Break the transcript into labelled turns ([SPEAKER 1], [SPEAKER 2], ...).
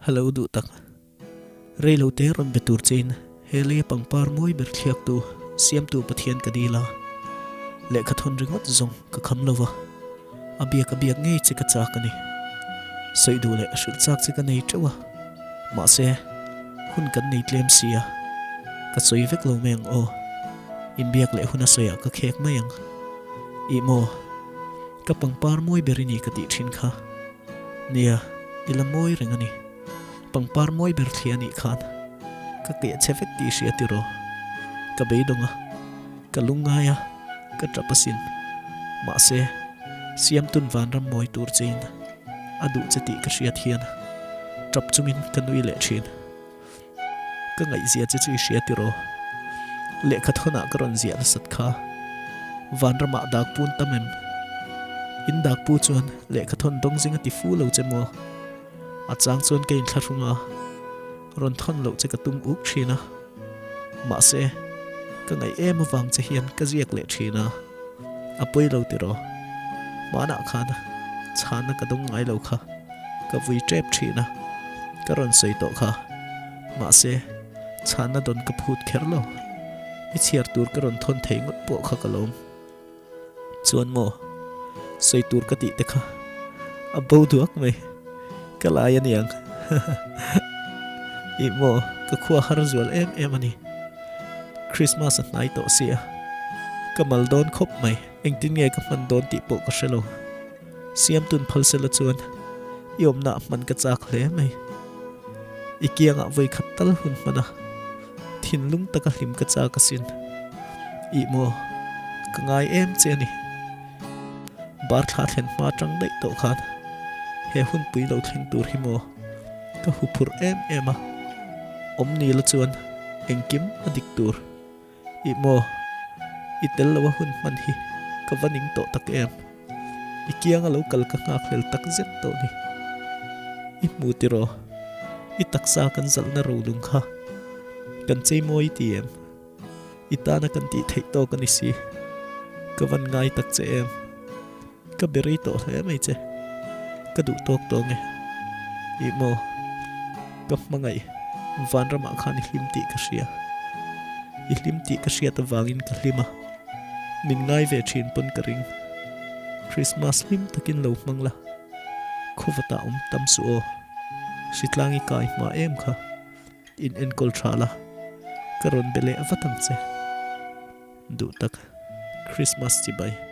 [SPEAKER 1] Hello du tak Reilo te ron betur chin Hele pangpar moi ber thiak tu Siam tu pathian kadila Le khathon ringot zong ka khamlova Abiak ngei chi ka chakani Soidu le ashul chak chi ka nei trawa Ma se hun kan nei tlem sia Ka soi vek lo meng o Imbiak le huna soya ka khek mayang I mo Ka pangpar moi berini ka ti thin kha Nia ila moi ringani Pangpar moi ber thiani khan Ka kaya chefek ti siya tiro Ka beidonga Ka lungaya Ka trapasin Ma se Siam tun van ram moi tur chin Adu chati ka siya thian Trap chungin ka nui le chin Ka ngay zia chichi siya tiro Le khathona ka ron zia na sat kha Van rama dak pun tamem In dak pu chuan Le khathon dong zinga ti fu lo chemo Achang chuan kain tharunga Ron thon lo che ka tum uk thina Ma se Ka ngay em avang che hian ka ziak le thina Apoi lo tiro Ma na khana Chana ka dong ngay lo kha Ka vui trep thina Ka ron soi to kha Ma se Chana don ka phut kher lo Ichiar tur ka ron thon thei ngot po kha kalom Chuan mo Soi tur ka ti te kha Abo duak me Kalayan yang Imo Kakua harzual em ani Christmas at night to siya Kamal don khop may Eng tin ngay kaman don tipo ka shalo Siam tun pal sila chuan Iom na man ka chak le may Ikia nga voy khatal hun mana Thinlung takalim ka chakasin Imo Kangay em chani Bar khatlen matrang day to khan He hun pui lo theng tur himo Ka hupur ema Om nila chuan Engkim adik tur Imo Itel lawa hun man hi Ka vaning to tak em Ikia nga lo kal ka ngaklel tak zet to ni Imu tiro Itaksa kan zal na rolung ka Kan chay mo iti em Ita na kan ti thay to kan isi Ka van ngay tak che em Ka beri to em ay che Kadu tok to nge Imo Kap mangay Van rama khan ihlimti ka siya Ihlimti ka siya ta vangin ka lima Min ngay ve chin pun ka ring Christmas lim takin lo mangla Khuvata tam suo Sitlangi kai ma em ka In enkol chala Karon bele avatang che Du tak Christmas chibay